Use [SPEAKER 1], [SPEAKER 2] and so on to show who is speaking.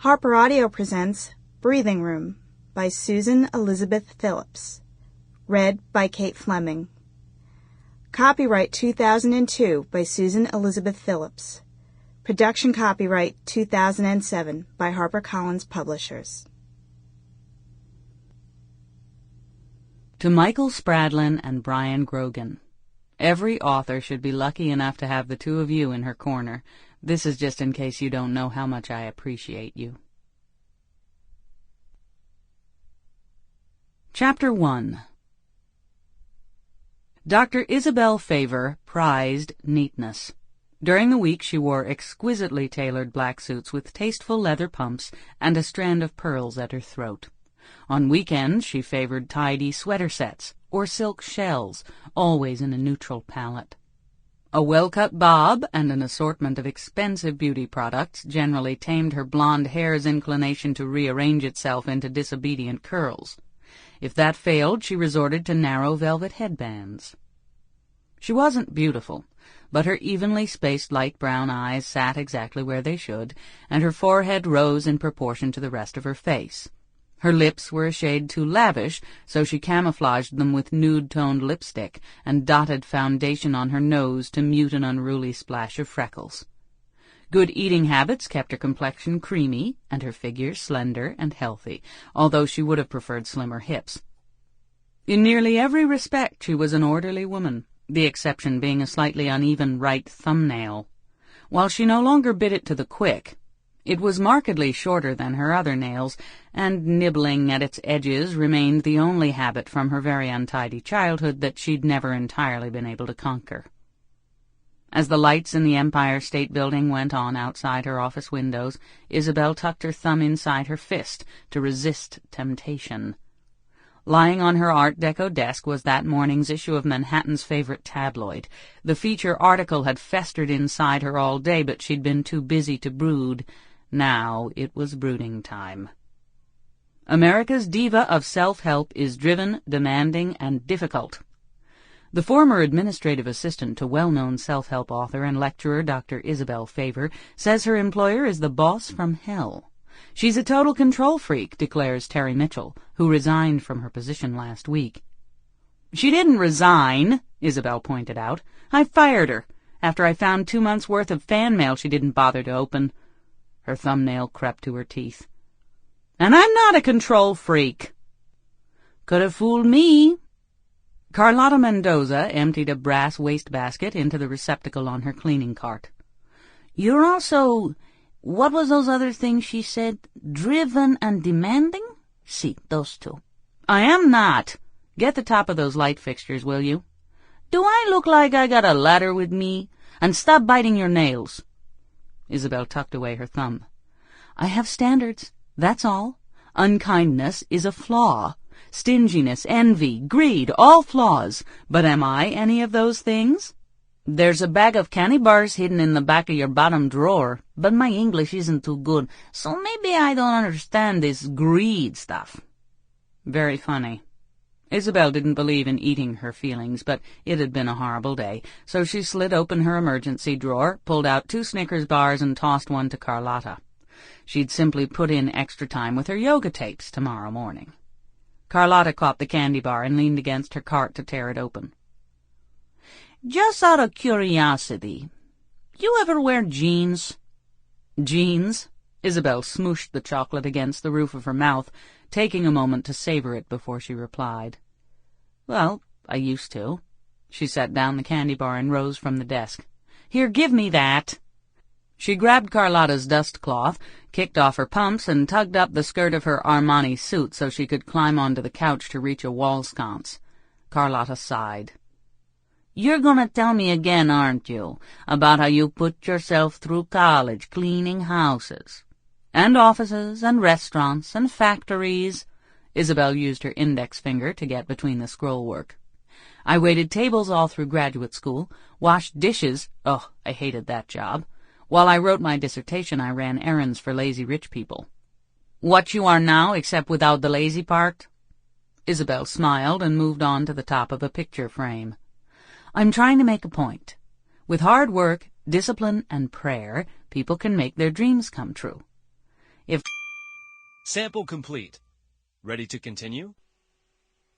[SPEAKER 1] Harper Audio presents Breathing Room by Susan Elizabeth Phillips. Read by Kate Fleming. Copyright 2002 by Susan Elizabeth Phillips. Production copyright 2007 by HarperCollins Publishers.
[SPEAKER 2] To Michael Spradlin and Brian Grogan. Every author should be lucky enough to have the two of you in her corner. This is just in case you don't know how much I appreciate you. Chapter 1. Dr. Isabel Favor prized neatness. During the week she wore exquisitely tailored black suits with tasteful leather pumps and a strand of pearls at her throat. On weekends she favored tidy sweater sets or silk shells, always in a neutral palette. A well-cut bob and an assortment of expensive beauty products generally tamed her blonde hair's inclination to rearrange itself into disobedient curls. If that failed, she resorted to narrow velvet headbands. She wasn't beautiful, but her evenly spaced light brown eyes sat exactly where they should, and her forehead rose in proportion to the rest of her face. Her lips were a shade too lavish, so she camouflaged them with nude-toned lipstick and dotted foundation on her nose to mute an unruly splash of freckles. Good eating habits kept her complexion creamy and her figure slender and healthy, although she would have preferred slimmer hips. In nearly every respect she was an orderly woman, the exception being a slightly uneven right thumbnail. While she no longer bit it to the quick, it was markedly shorter than her other nails, and nibbling at its edges remained the only habit from her very untidy childhood that she'd never entirely been able to conquer. As the lights in the Empire State Building went on outside her office windows, Isabel tucked her thumb inside her fist to resist temptation. Lying on her Art Deco desk was that morning's issue of Manhattan's favorite tabloid. The feature article had festered inside her all day, but she'd been too busy to brood. Now it was brooding time. America's diva of self-help is driven, demanding, and difficult. The former administrative assistant to well-known self-help author and lecturer Dr. Isabel Favor says her employer is the boss from hell. She's a total control freak, declares Terry Mitchell, who resigned from her position last week. She didn't resign, Isabel pointed out. I fired her after I found 2 months' worth of fan mail she didn't bother to open. Her thumbnail crept to her teeth. And I'm not a control freak. Could have fooled me. Carlotta Mendoza emptied a brass wastebasket into the receptacle on her cleaning cart. You're also, what was those other things she said? Driven and demanding? See, those two. I am not. Get the top of those light fixtures, will you? Do I look like I got a ladder with me? And stop biting your nails. Isabel tucked away her thumb. I have standards, that's all. Unkindness is a flaw. Stinginess, envy, greed, all flaws. But am I any of those things? There's a bag of candy bars hidden in the back of your bottom drawer, but my English isn't too good, so maybe I don't understand this greed stuff. Very funny. Isabel didn't believe in eating her feelings, but it had been a horrible day, so she slid open her emergency drawer, pulled out 2 Snickers bars, and tossed one to Carlotta. She'd simply put in extra time with her yoga tapes tomorrow morning. Carlotta caught the candy bar and leaned against her cart to tear it open. Just out of curiosity, you ever wear jeans? Jeans? Isabel smooshed the chocolate against the roof of her mouth, taking a moment to savor it before she replied. Well, I used to. She set down the candy bar and rose from the desk. Here, give me that. She grabbed Carlotta's dust cloth, kicked off her pumps, and tugged up the skirt of her Armani suit so she could climb onto the couch to reach a wall sconce. Carlotta sighed. You're going to tell me again, aren't you, about how you put yourself through college cleaning houses? And offices, and restaurants, and factories. Isabel used her index finger to get between the scroll work. I waited tables all through graduate school, washed dishes, oh, I hated that job. While I wrote my dissertation, I ran errands for lazy rich people. What you are now, except without the lazy part? Isabel smiled and moved on to the top of a picture frame. I'm trying to make a point. With hard work, discipline, and prayer, people can make their dreams come true. If
[SPEAKER 3] Sample complete. Ready to continue?